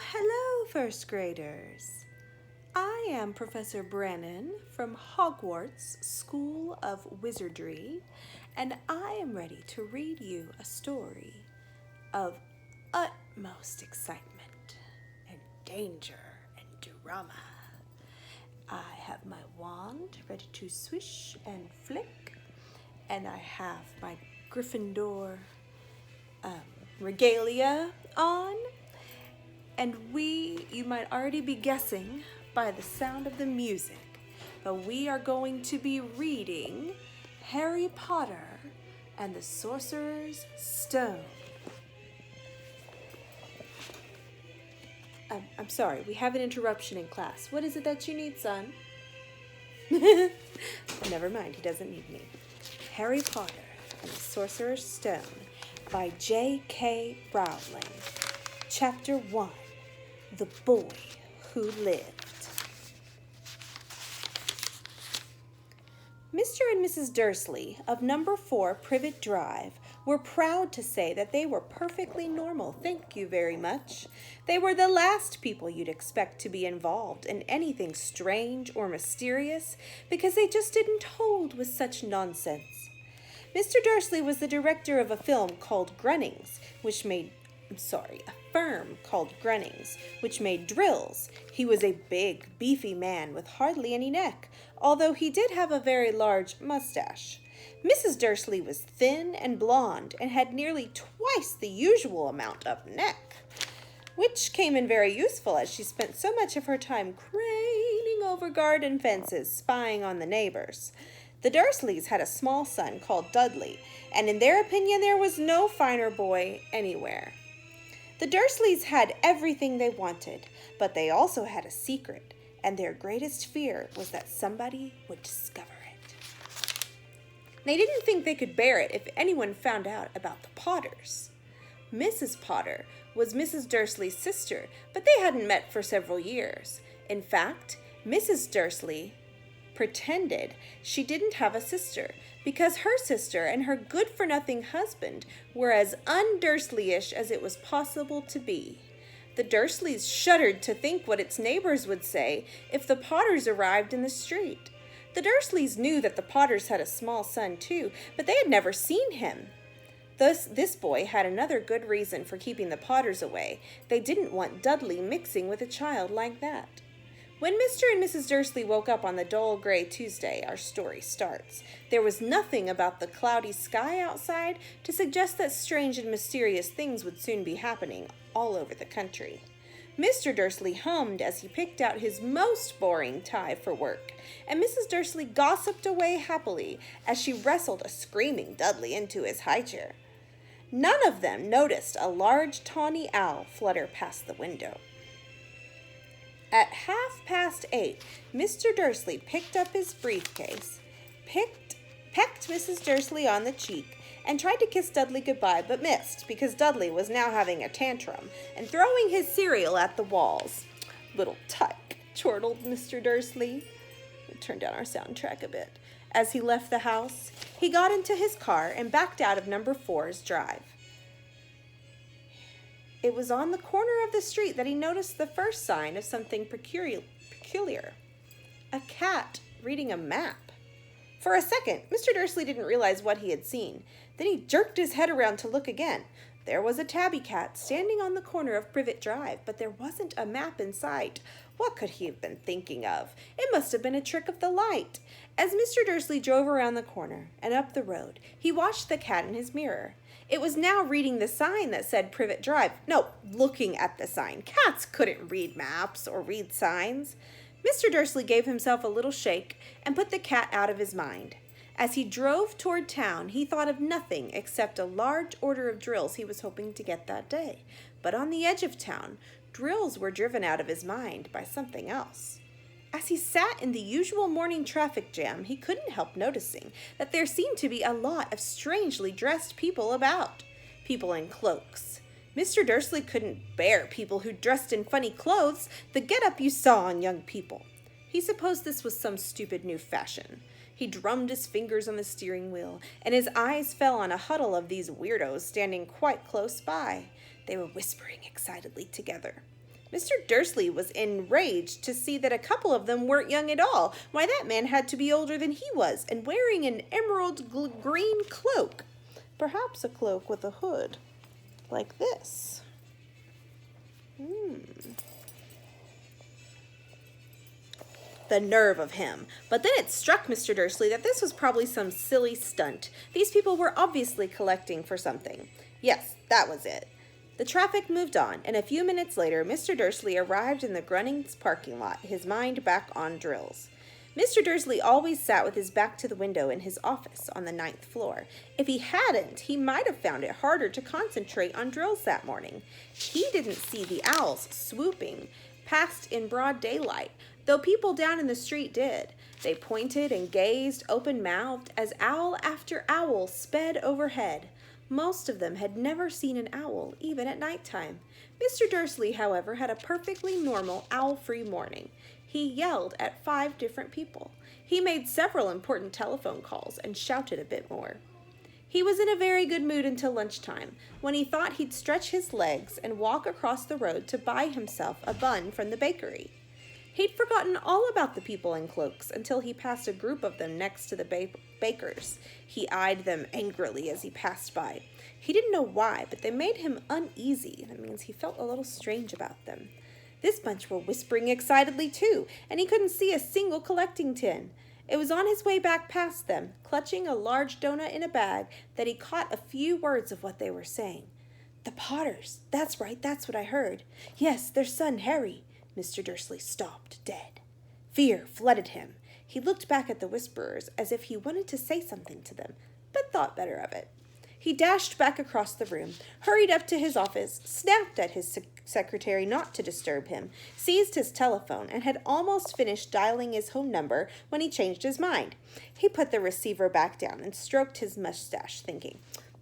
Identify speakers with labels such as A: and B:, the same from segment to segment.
A: hello, first graders. I am Professor Brennan from Hogwarts School of Wizardry, and I am ready to read you a story of utmost excitement and danger and drama. I have my wand ready to swish and flick, and I have my Gryffindor regalia on. And you might already be guessing by the sound of the music, but we are going to be reading Harry Potter and the Sorcerer's Stone. I'm sorry, we have an interruption in class. What is it that you need, son? Never mind, he doesn't need me. Harry Potter and the Sorcerer's Stone by J.K. Rowling. Chapter 1. The Boy Who Lived. Mr. and Mrs. Dursley of number 4 Privet Drive were proud to say that they were perfectly normal, thank you very much. They were the last people you'd expect to be involved in anything strange or mysterious because they just didn't hold with such nonsense. Mr. Dursley was the director of a film called Grunnings, a firm called Grunnings, which made drills. He was a big, beefy man with hardly any neck, although he did have a very large mustache. Mrs. Dursley was thin and blonde and had nearly twice the usual amount of neck, which came in very useful as she spent so much of her time craning over garden fences, spying on the neighbors. The Dursleys had a small son called Dudley, and in their opinion there was no finer boy anywhere. The Dursleys had everything they wanted, but they also had a secret, and their greatest fear was that somebody would discover it. They didn't think they could bear it if anyone found out about the Potters. Mrs. Potter was Mrs. Dursley's sister, but they hadn't met for several years. In fact, Mrs. Dursley pretended she didn't have a sister because her sister and her good-for-nothing husband were as un-Dursleyish as it was possible to be. The Dursleys shuddered to think what its neighbors would say if the Potters arrived in the street. The Dursleys knew that the Potters had a small son too, but they had never seen him. Thus, this boy had another good reason for keeping the Potters away. They didn't want Dudley mixing with a child like that. When Mr. and Mrs. Dursley woke up on the dull gray Tuesday our story starts, there was nothing about the cloudy sky outside to suggest that strange and mysterious things would soon be happening all over the country. Mr. Dursley hummed as he picked out his most boring tie for work, and Mrs. Dursley gossiped away happily as she wrestled a screaming Dudley into his high chair. None of them noticed a large tawny owl flutter past the window. At 8:30, Mr. Dursley picked up his briefcase, pecked Mrs. Dursley on the cheek, and tried to kiss Dudley goodbye, but missed because Dudley was now having a tantrum and throwing his cereal at the walls. "Little tyke," chortled Mr. Dursley. We'll turn down our soundtrack a bit. As he left the house, he got into his car and backed out of number 4's drive. It was on the corner of the street that he noticed the first sign of something peculiar. A cat reading a map. For a second, Mr. Dursley didn't realize what he had seen. Then he jerked his head around to look again. There was a tabby cat standing on the corner of Privet Drive, but there wasn't a map in sight. What could he have been thinking of? It must have been a trick of the light. As Mr. Dursley drove around the corner and up the road, he watched the cat in his mirror. It was now reading the sign that said Privet Drive. No, looking at the sign. Cats couldn't read maps or read signs. Mr. Dursley gave himself a little shake and put the cat out of his mind. As he drove toward town, he thought of nothing except a large order of drills he was hoping to get that day. But on the edge of town, drills were driven out of his mind by something else. As he sat in the usual morning traffic jam, he couldn't help noticing that there seemed to be a lot of strangely dressed people about. People in cloaks. Mr. Dursley couldn't bear people who dressed in funny clothes, the get-up you saw on young people. He supposed this was some stupid new fashion. He drummed his fingers on the steering wheel, and his eyes fell on a huddle of these weirdos standing quite close by. They were whispering excitedly together. Mr. Dursley was enraged to see that a couple of them weren't young at all. Why, that man had to be older than he was, and wearing an emerald green cloak. Perhaps a cloak with a hood, like this. The nerve of him. But then it struck Mr. Dursley that this was probably some silly stunt. These people were obviously collecting for something. Yes, that was it. The traffic moved on, and a few minutes later, Mr. Dursley arrived in the Grunnings parking lot, his mind back on drills. Mr. Dursley always sat with his back to the window in his office on the 9th floor. If he hadn't, he might have found it harder to concentrate on drills that morning. He didn't see the owls swooping past in broad daylight, though people down in the street did. They pointed and gazed open-mouthed as owl after owl sped overhead. Most of them had never seen an owl, even at nighttime. Mr. Dursley, however, had a perfectly normal owl-free morning. He yelled at 5 different people. He made several important telephone calls and shouted a bit more. He was in a very good mood until lunchtime, when he thought he'd stretch his legs and walk across the road to buy himself a bun from the bakery. He'd forgotten all about the people in cloaks until he passed a group of them next to the bakers. He eyed them angrily as he passed by. He didn't know why, but they made him uneasy. That means he felt a little strange about them. This bunch were whispering excitedly too, and he couldn't see a single collecting tin. It was on his way back past them, clutching a large donut in a bag, that he caught a few words of what they were saying. The Potters. That's right, that's what I heard. Yes, their son Harry. Mr. Dursley stopped dead. Fear flooded him. He looked back at the whisperers as if he wanted to say something to them, but thought better of it. He dashed back across the room, hurried up to his office, snapped at his secretary not to disturb him, seized his telephone, and had almost finished dialing his home number when he changed his mind. He put the receiver back down and stroked his mustache, thinking,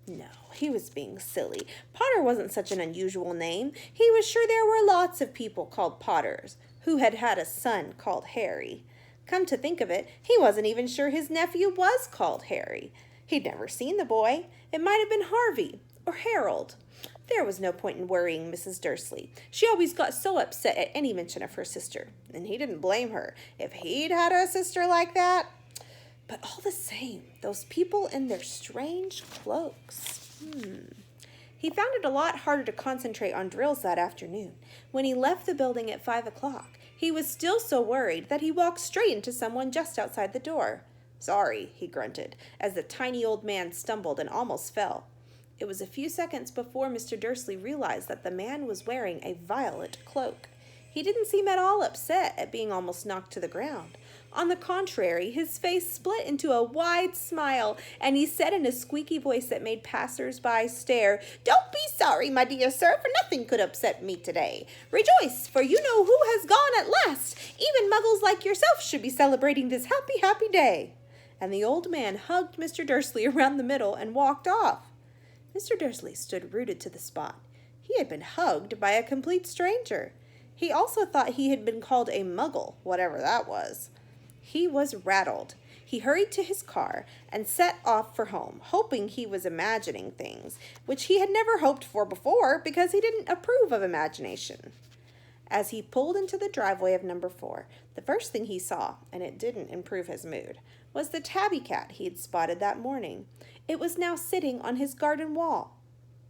A: no, he was being silly. Potter wasn't such an unusual name. He was sure there were lots of people called Potters who had had a son called Harry. Come to think of it, he wasn't even sure his nephew was called Harry. He'd never seen the boy. It might have been Harvey or Harold. There was no point in worrying Mrs. Dursley. She always got so upset at any mention of her sister, and he didn't blame her. If he'd had a sister like that. But all the same, those people in their strange cloaks. He found it a lot harder to concentrate on drills that afternoon. When he left the building at 5 o'clock, he was still so worried that he walked straight into someone just outside the door. Sorry, he grunted, as the tiny old man stumbled and almost fell. It was a few seconds before Mr. Dursley realized that the man was wearing a violet cloak. He didn't seem at all upset at being almost knocked to the ground. On the contrary, his face split into a wide smile, and he said in a squeaky voice that made passers-by stare, "Don't be sorry, my dear sir, for nothing could upset me today. Rejoice, for you know who has gone at last. Even muggles like yourself should be celebrating this happy, happy day." And the old man hugged Mr. Dursley around the middle and walked off. Mr. Dursley stood rooted to the spot. He had been hugged by a complete stranger. He also thought he had been called a muggle, whatever that was. He was rattled. He hurried to his car and set off for home, hoping he was imagining things, which he had never hoped for before because he didn't approve of imagination. As he pulled into the driveway of number 4, the first thing he saw, and it didn't improve his mood, was the tabby cat he had spotted that morning. It was now sitting on his garden wall.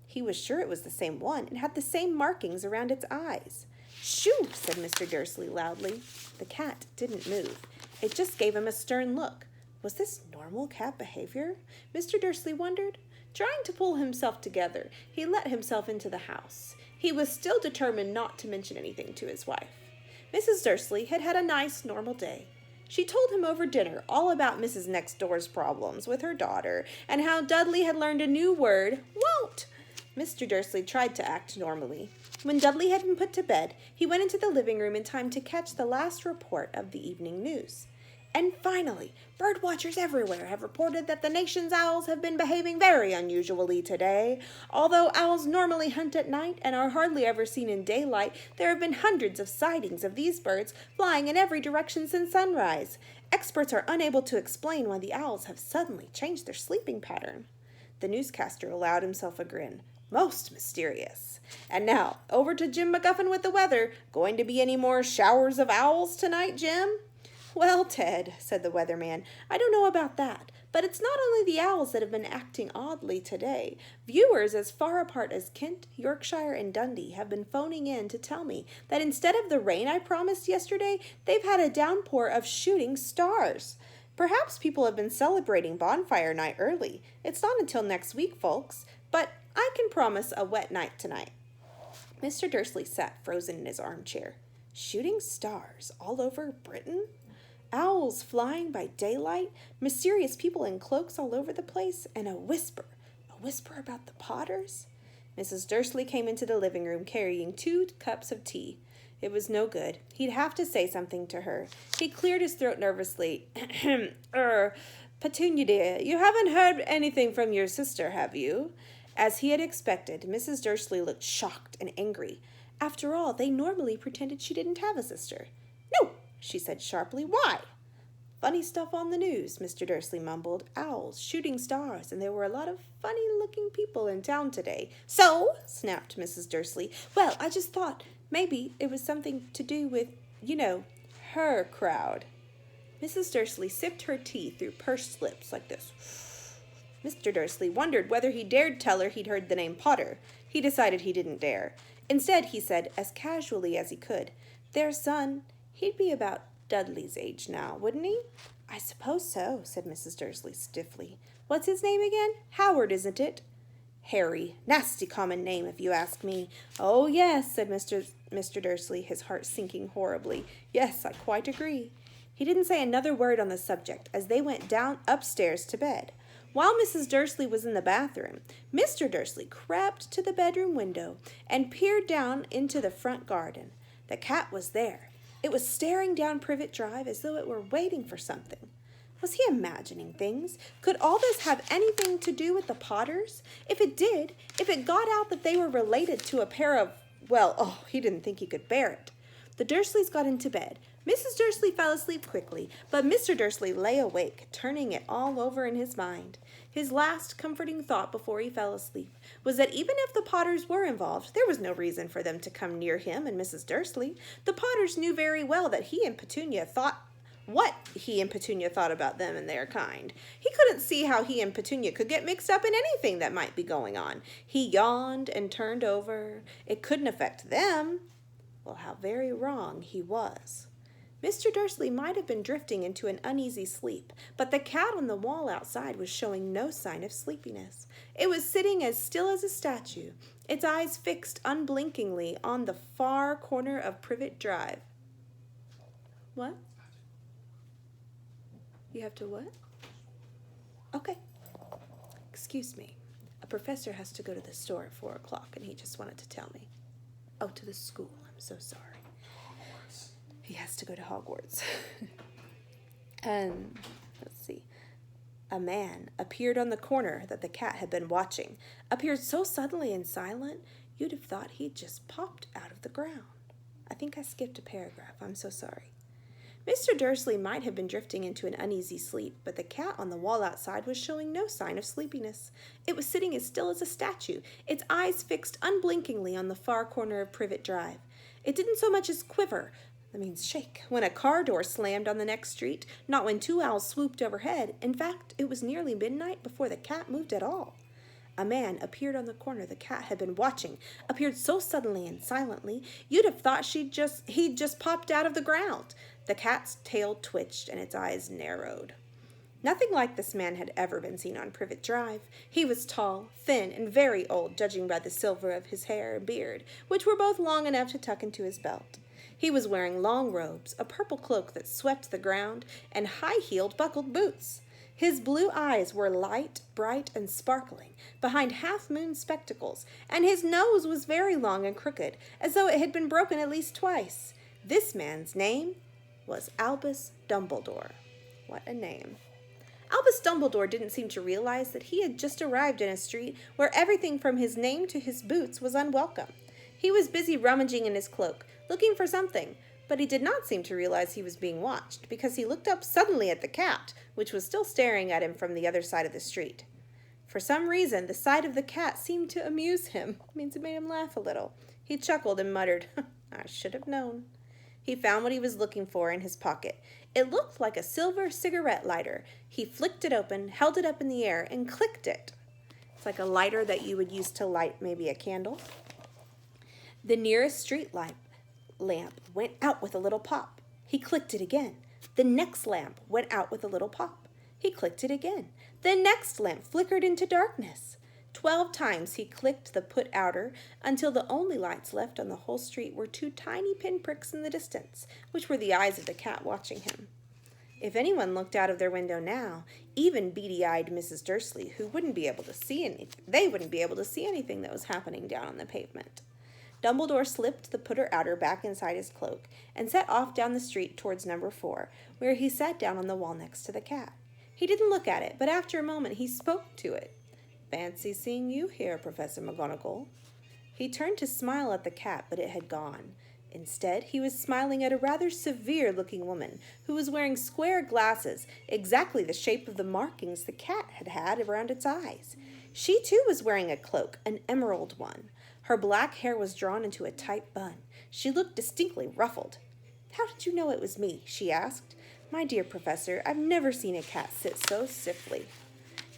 A: He was sure it was the same one and had the same markings around its eyes. "Shoo!" said Mr. Dursley loudly. The cat didn't move. It just gave him a stern look. Was this normal cat behavior? Mr. Dursley wondered. Trying to pull himself together, he let himself into the house. He was still determined not to mention anything to his wife. Mrs. Dursley had had a nice, normal day. She told him over dinner all about Mrs. Next Door's problems with her daughter and how Dudley had learned a new word, won't. Mr. Dursley tried to act normally. When Dudley had been put to bed, he went into the living room in time to catch the last report of the evening news. And finally, bird watchers everywhere have reported that the nation's owls have been behaving very unusually today. Although owls normally hunt at night and are hardly ever seen in daylight, there have been hundreds of sightings of these birds flying in every direction since sunrise. Experts are unable to explain why the owls have suddenly changed their sleeping pattern. The newscaster allowed himself a grin. Most mysterious. And now, over to Jim McGuffin with the weather. Going to be any more showers of owls tonight, Jim? Well, Ted, said the weatherman, I don't know about that, but it's not only the owls that have been acting oddly today. Viewers as far apart as Kent, Yorkshire, and Dundee have been phoning in to tell me that instead of the rain I promised yesterday, they've had a downpour of shooting stars. Perhaps people have been celebrating bonfire night early. It's not until next week, folks, but I can promise a wet night tonight. Mr. Dursley sat frozen in his armchair. Shooting stars all over Britain? Owls flying by daylight, mysterious people in cloaks all over the place, and a whisper about the Potters? Mrs. Dursley came into the living room carrying 2 cups of tea. It was no good. He'd have to say something to her. He cleared his throat nervously. Petunia dear, you haven't heard anything from your sister, have you? As he had expected, Mrs. Dursley looked shocked and angry. After all, they normally pretended she didn't have a sister. No, she said sharply. Why? Funny stuff on the news, Mr. Dursley mumbled. Owls, shooting stars, and there were a lot of funny-looking people in town today. So, snapped Mrs. Dursley, well, I just thought maybe it was something to do with, her crowd. Mrs. Dursley sipped her tea through pursed lips like this. Mr. Dursley wondered whether he dared tell her he'd heard the name Potter. He decided he didn't dare. Instead, he said, as casually as he could, their son, he'd be about Dudley's age now, wouldn't he? I suppose so, said Mrs. Dursley stiffly. What's his name again? Howard, isn't it? Harry. Nasty common name, if you ask me. Oh, yes, said Mr. Dursley, his heart sinking horribly. Yes, I quite agree. He didn't say another word on the subject as they went down upstairs to bed. While Mrs. Dursley was in the bathroom, Mr. Dursley crept to the bedroom window and peered down into the front garden. The cat was there. It was staring down Privet Drive as though it were waiting for something. Was he imagining things? Could all this have anything to do with the Potters? If it did, if it got out that they were related to a pair of, he didn't think he could bear it. The Dursleys got into bed. Mrs. Dursley fell asleep quickly, but Mr. Dursley lay awake, turning it all over in his mind. His last comforting thought before he fell asleep was that even if the Potters were involved, there was no reason for them to come near him and Mrs. Dursley. The Potters knew very well that he and Petunia thought about them and their kind. He couldn't see how he and Petunia could get mixed up in anything that might be going on. He yawned and turned over. It couldn't affect them. Well, how very wrong he was. Mr. Dursley might have been drifting into an uneasy sleep, but the cat on the wall outside was showing no sign of sleepiness. It was sitting as still as a statue, its eyes fixed unblinkingly on the far corner of Privet Drive. What? You have to what? Okay. Excuse me. A professor has to go to the store at 4 o'clock, and he just wanted to tell me. Oh, to the school. I'm so sorry. He has to go to Hogwarts. And, let's see. A man appeared on the corner that the cat had been watching. Appeared so suddenly and silent, you'd have thought he'd just popped out of the ground. I think I skipped a paragraph. I'm so sorry. Mr. Dursley might have been drifting into an uneasy sleep, but the cat on the wall outside was showing no sign of sleepiness. It was sitting as still as a statue, its eyes fixed unblinkingly on the far corner of Privet Drive. It didn't so much as quiver, that means shake, when a car door slammed on the next street, not when 2 owls swooped overhead. In fact, it was nearly midnight before the cat moved at all. A man appeared on the corner the cat had been watching, appeared so suddenly and silently, you'd have thought he'd just popped out of the ground. The cat's tail twitched and its eyes narrowed. Nothing like this man had ever been seen on Privet Drive. He was tall, thin, and very old, judging by the silver of his hair and beard, which were both long enough to tuck into his belt. He was wearing long robes, a purple cloak that swept the ground, and high-heeled buckled boots. His blue eyes were light, bright, and sparkling, behind half-moon spectacles, and his nose was very long and crooked, as though it had been broken at least twice. This man's name was Albus Dumbledore. What a name. Albus Dumbledore didn't seem to realize that he had just arrived in a street where everything from his name to his boots was unwelcome. He was busy rummaging in his cloak, looking for something, but he did not seem to realize he was being watched, because he looked up suddenly at the cat, which was still staring at him from the other side of the street. For some reason, the sight of the cat seemed to amuse him. It means it made him laugh a little. He chuckled and muttered, I should have known. He found what he was looking for in his pocket. It looked like a silver cigarette lighter. He flicked it open, held it up in the air, and clicked it. It's like a lighter that you would use to light maybe a candle. The nearest street lamp went out with a little pop. He clicked it again. The next lamp went out with a little pop. He clicked it again. The next lamp flickered into darkness. 12 times he clicked the put-outer until the only lights left on the whole street were 2 tiny pinpricks in the distance, which were the eyes of the cat watching him. If anyone looked out of their window now, even beady-eyed Mrs. Dursley, they wouldn't be able to see anything that was happening down on the pavement. Dumbledore slipped the putter-outer back inside his cloak and set off down the street towards number 4, where he sat down on the wall next to the cat. He didn't look at it, but after a moment he spoke to it. Fancy seeing you here, Professor McGonagall. He turned to smile at the cat, but it had gone. Instead, he was smiling at a rather severe-looking woman who was wearing square glasses, exactly the shape of the markings the cat had had around its eyes. She, too, was wearing a cloak, an emerald one. Her black hair was drawn into a tight bun. She looked distinctly ruffled. How did you know it was me? She asked. My dear Professor, I've never seen a cat sit so stiffly.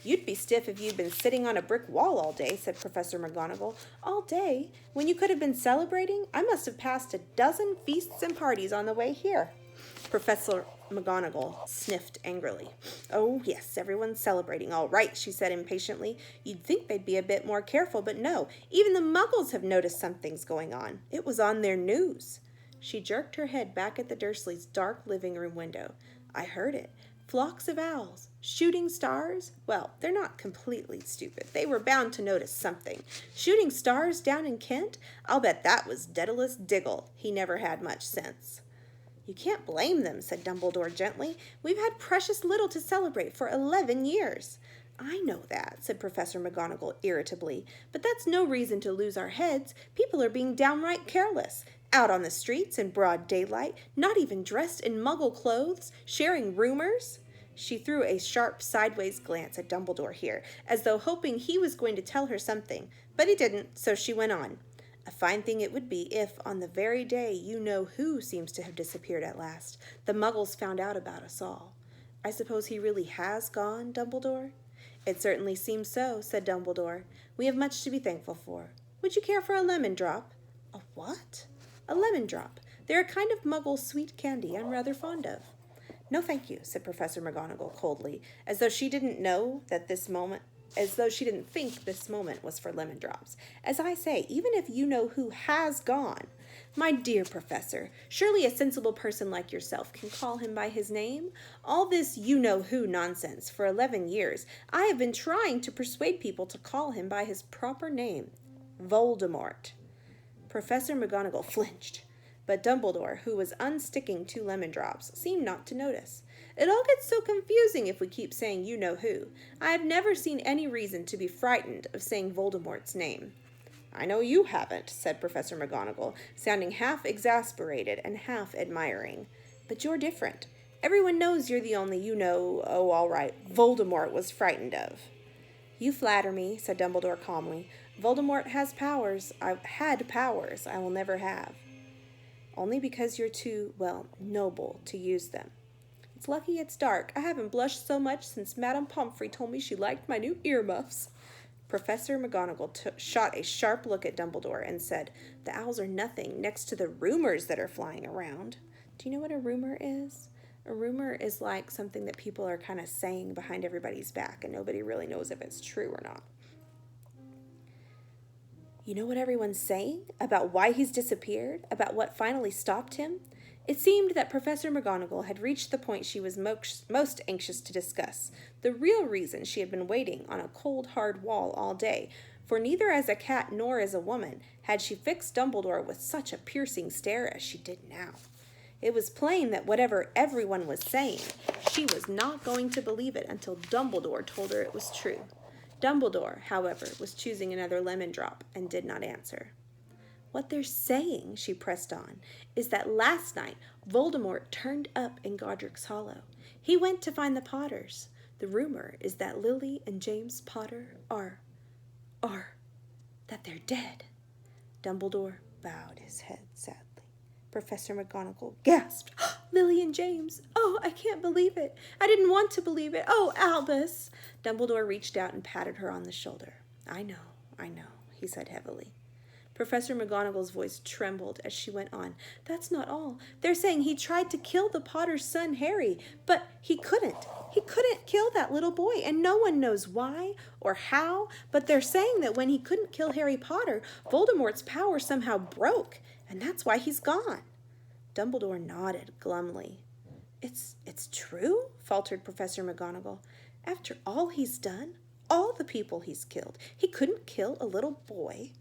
A: You'd be stiff if you'd been sitting on a brick wall all day, said Professor McGonagall. All day? When you could have been celebrating? I must have passed a dozen feasts and parties on the way here. Professor McGonagall sniffed angrily. Oh, yes, everyone's celebrating. All right, she said impatiently. You'd think they'd be a bit more careful, but no. Even the Muggles have noticed something's going on. It was on their news. She jerked her head back at the Dursleys' dark living room window. I heard it. Flocks of owls. Shooting stars? Well, they're not completely stupid. They were bound to notice something. Shooting stars down in Kent? I'll bet that was Daedalus Diggle. He never had much sense. You can't blame them, said Dumbledore gently. We've had precious little to celebrate for 11 years. I know that, said Professor McGonagall irritably, but that's no reason to lose our heads. People are being downright careless. Out on the streets in broad daylight, not even dressed in Muggle clothes, sharing rumors. She threw a sharp sideways glance at Dumbledore here, as though hoping he was going to tell her something, but he didn't, so she went on. A fine thing it would be if, on the very day you-know-who seems to have disappeared at last, the Muggles found out about us all. I suppose he really has gone, Dumbledore? It certainly seems so, said Dumbledore. We have much to be thankful for. Would you care for a lemon drop? A what? A lemon drop. They're a kind of Muggle sweet candy I'm rather fond of. No, thank you, said Professor McGonagall coldly, as though she didn't think this moment was for lemon drops. As I say, even if you-know-who has gone. My dear Professor, surely a sensible person like yourself can call him by his name? All this you-know-who nonsense for 11 years, I have been trying to persuade people to call him by his proper name. Voldemort. Professor McGonagall flinched, but Dumbledore, who was unsticking 2 lemon drops, seemed not to notice. It all gets so confusing if we keep saying you-know-who. I have never seen any reason to be frightened of saying Voldemort's name. I know you haven't, said Professor McGonagall, sounding half exasperated and half admiring. But you're different. Everyone knows you're the only all right, Voldemort was frightened of. You flatter me, said Dumbledore calmly. Voldemort has powers. I've had powers I will never have. Only because you're too, noble to use them. It's lucky it's dark. I haven't blushed so much since Madame Pomfrey told me she liked my new earmuffs. Professor McGonagall shot a sharp look at Dumbledore and said, The owls are nothing next to the rumors that are flying around. Do you know what a rumor is? A rumor is like something that people are kind of saying behind everybody's back and nobody really knows if it's true or not. You know what everyone's saying? About why he's disappeared? About what finally stopped him? It seemed that Professor McGonagall had reached the point she was most anxious to discuss, the real reason she had been waiting on a cold, hard wall all day, for neither as a cat nor as a woman had she fixed Dumbledore with such a piercing stare as she did now. It was plain that whatever everyone was saying, she was not going to believe it until Dumbledore told her it was true. Dumbledore, however, was choosing another lemon drop and did not answer. What they're saying, she pressed on, is that last night Voldemort turned up in Godric's Hollow. He went to find the Potters. The rumor is that Lily and James Potter that they're dead. Dumbledore bowed his head sadly. Professor McGonagall gasped. Lily and James! Oh, I can't believe it. I didn't want to believe it. Oh, Albus! Dumbledore reached out and patted her on the shoulder. I know, he said heavily. Professor McGonagall's voice trembled as she went on. That's not all. They're saying he tried to kill the Potter's son, Harry, but he couldn't. He couldn't kill that little boy, and no one knows why or how, but they're saying that when he couldn't kill Harry Potter, Voldemort's power somehow broke, and that's why he's gone. Dumbledore nodded glumly. It's true, faltered Professor McGonagall. After all he's done, all the people he's killed, he couldn't kill a little boy.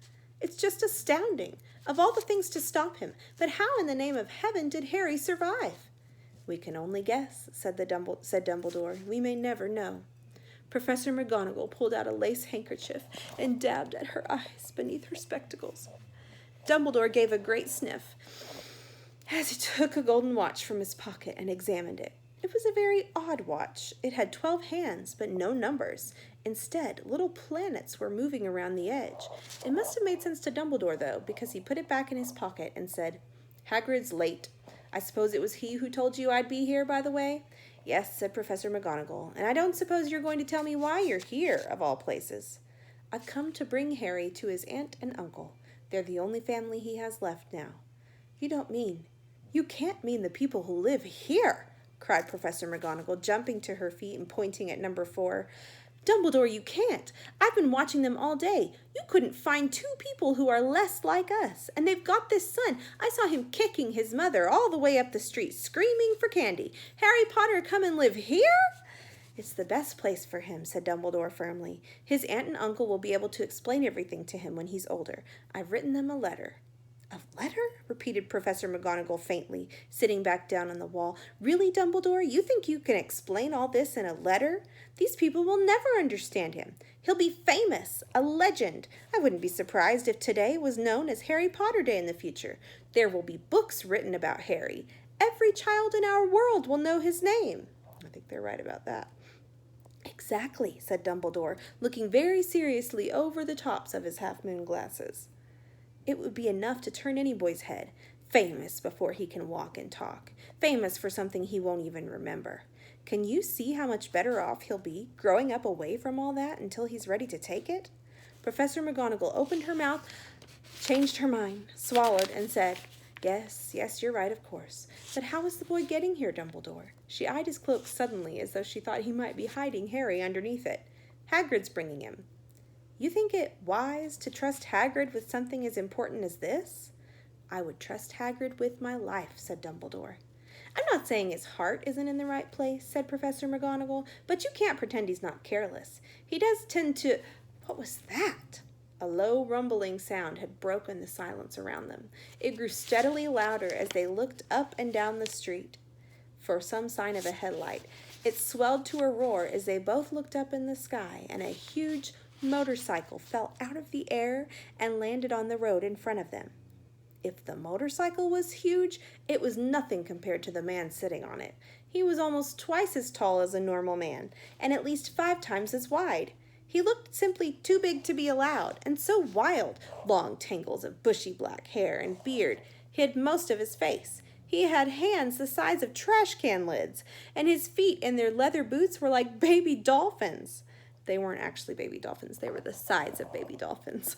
A: It's just astounding. Of all the things to stop him, but how in the name of heaven did Harry survive? We can only guess, said Dumbledore. We may never know. Professor McGonagall pulled out a lace handkerchief and dabbed at her eyes beneath her spectacles. Dumbledore gave a great sniff as he took a golden watch from his pocket and examined it. It was a very odd watch. It had 12 hands, but no numbers. Instead, little planets were moving around the edge. It must have made sense to Dumbledore, though, because he put it back in his pocket and said, Hagrid's late. I suppose it was he who told you I'd be here, by the way? Yes, said Professor McGonagall, and I don't suppose you're going to tell me why you're here, of all places. I've come to bring Harry to his aunt and uncle. They're the only family he has left now. You can't mean the people who live here, cried Professor McGonagall, jumping to her feet and pointing at number 4. Dumbledore, you can't. I've been watching them all day. You couldn't find 2 people who are less like us, and they've got this son. I saw him kicking his mother all the way up the street, screaming for candy. Harry Potter come and live here? It's the best place for him, said Dumbledore firmly. His aunt and uncle will be able to explain everything to him when he's older. I've written them a letter. A letter? Repeated Professor McGonagall faintly, sitting back down on the wall. Really, Dumbledore? You think you can explain all this in a letter? These people will never understand him. He'll be famous, a legend. I wouldn't be surprised if today was known as Harry Potter Day in the future. There will be books written about Harry. Every child in our world will know his name. I think they're right about that. Exactly, said Dumbledore, looking very seriously over the tops of his half-moon glasses. It would be enough to turn any boy's head. Famous before he can walk and talk. Famous for something he won't even remember. Can you see how much better off he'll be growing up away from all that until he's ready to take it? Professor McGonagall opened her mouth, changed her mind, swallowed, and said, Yes, you're right, of course. But how is the boy getting here, Dumbledore? She eyed his cloak suddenly as though she thought he might be hiding Harry underneath it. Hagrid's bringing him. You think it wise to trust Hagrid with something as important as this? I would trust Hagrid with my life, said Dumbledore. I'm not saying his heart isn't in the right place, said Professor McGonagall, but you can't pretend he's not careless. He does tend to... What was that? A low rumbling sound had broken the silence around them. It grew steadily louder as they looked up and down the street for some sign of a headlight. It swelled to a roar as they both looked up in the sky, and a huge motorcycle fell out of the air and landed on the road in front of them. If the motorcycle was huge, it was nothing compared to the man sitting on it. He was almost twice as tall as a normal man, and at least 5 times as wide. He looked simply too big to be allowed, and so wild. Long tangles of bushy black hair and beard hid most of his face. He had hands the size of trash can lids, and his feet in their leather boots were like baby dolphins. They weren't actually baby dolphins. They were the size of baby dolphins.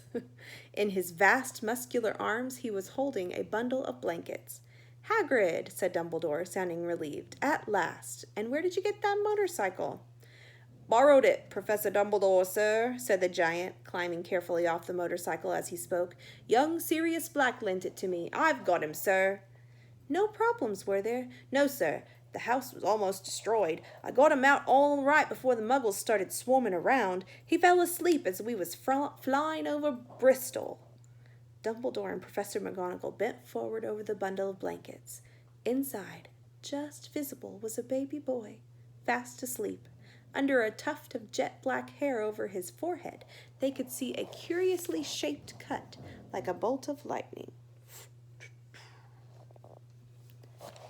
A: In his vast, muscular arms, he was holding a bundle of blankets. Hagrid, said Dumbledore, sounding relieved. At last. And where did you get that motorcycle? Borrowed it, Professor Dumbledore, sir, said the giant, climbing carefully off the motorcycle as he spoke. Young Sirius Black lent it to me. I've got him, sir. No problems, were there? No, sir. The house was almost destroyed. I got him out all right before the muggles started swarming around. He fell asleep as we was flying over Bristol. Dumbledore and Professor McGonagall bent forward over the bundle of blankets. Inside, just visible, was a baby boy, fast asleep. Under a tuft of jet black hair over his forehead, they could see a curiously shaped cut, like a bolt of lightning.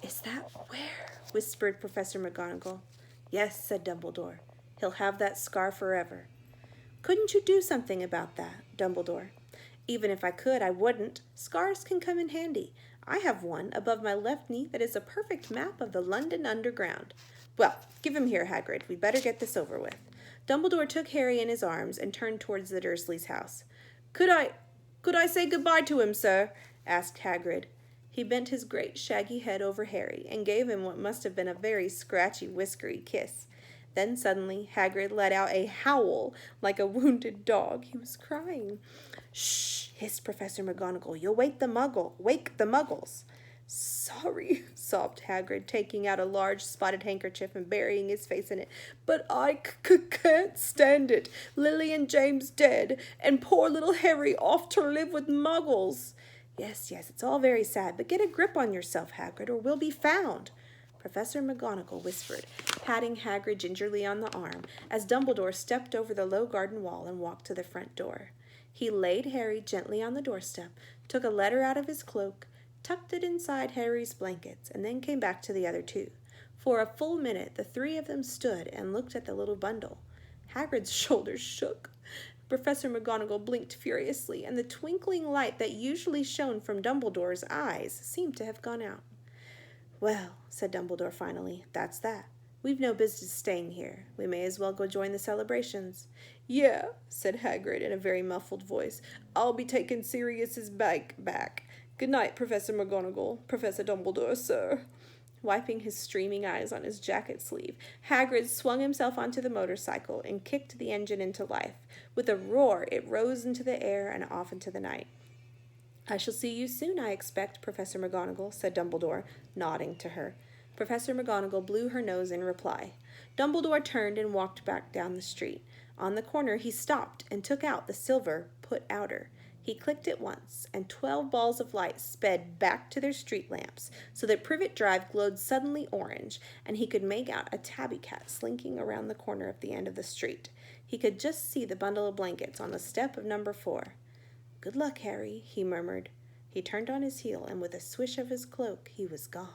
A: Is that where? Whispered Professor McGonagall. Yes, said Dumbledore. He'll have that scar forever. Couldn't you do something about that, Dumbledore? Even if I could, I wouldn't. Scars can come in handy. I have one above my left knee that is a perfect map of the London Underground. Well, give him here, Hagrid. We'd better get this over with. Dumbledore took Harry in his arms and turned towards the Dursleys' house. Could I say goodbye to him, sir? Asked Hagrid. He bent his great shaggy head over Harry and gave him what must have been a very scratchy, whiskery kiss. Then suddenly Hagrid let out a howl like a wounded dog. He was crying. Shh, hissed Professor McGonagall. You'll wake the muggles. Sorry, sobbed Hagrid, taking out a large spotted handkerchief and burying his face in it. But I can't stand it. Lily and James dead, and poor little Harry off to live with muggles. Yes, it's all very sad, but get a grip on yourself, Hagrid, or we'll be found. Professor McGonagall whispered, patting Hagrid gingerly on the arm as Dumbledore stepped over the low garden wall and walked to the front door. He laid Harry gently on the doorstep, took a letter out of his cloak, tucked it inside Harry's blankets, and then came back to the other two. For a full minute the three of them stood and looked at the little bundle. Hagrid's shoulders shook. Professor McGonagall blinked furiously, and the twinkling light that usually shone from Dumbledore's eyes seemed to have gone out. Well, said Dumbledore finally, that's that. We've no business staying here. We may as well go join the celebrations. Yeah, said Hagrid in a very muffled voice. I'll be taking Sirius's bag back. Good night, Professor McGonagall. Professor Dumbledore, sir. Wiping his streaming eyes on his jacket sleeve, Hagrid swung himself onto the motorcycle and kicked the engine into life. With a roar, it rose into the air and off into the night. I shall see you soon, I expect, Professor McGonagall, said Dumbledore, nodding to her. Professor McGonagall blew her nose in reply. Dumbledore turned and walked back down the street. On the corner he stopped and took out the silver put-outer. He clicked it once, and 12 balls of light sped back to their street lamps, so that Privet Drive glowed suddenly orange, and he could make out a tabby cat slinking around the corner of the end of the street. He could just see the bundle of blankets on the step of number 4. Good luck, Harry, he murmured. He turned on his heel, and with a swish of his cloak, he was gone.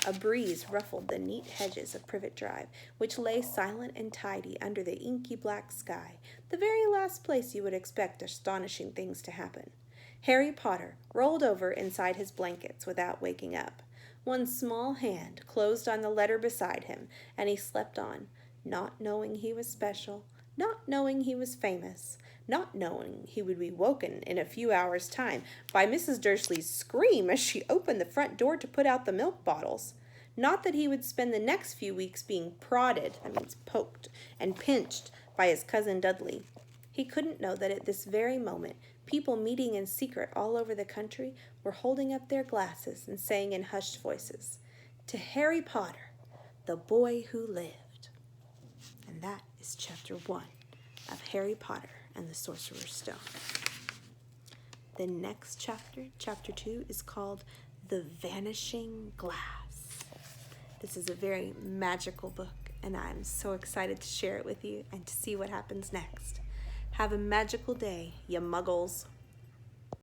A: A breeze ruffled the neat hedges of Privet Drive, which lay silent and tidy under the inky black sky, the very last place you would expect astonishing things to happen. Harry Potter rolled over inside his blankets without waking up. One small hand closed on the letter beside him, and he slept on, not knowing he was special, not knowing he was famous, not knowing he would be woken in a few hours' time by Mrs. Dursley's scream as she opened the front door to put out the milk bottles. Not that he would spend the next few weeks being poked and pinched by his cousin Dudley. He couldn't know that at this very moment, people meeting in secret all over the country were holding up their glasses and saying in hushed voices, "To Harry Potter, the boy who lived." And that is chapter 1 of Harry Potter and the Sorcerer's Stone. The next chapter, chapter 2, is called The Vanishing Glass. This is a very magical book, and I'm so excited to share it with you and to see what happens next. Have a magical day, you muggles.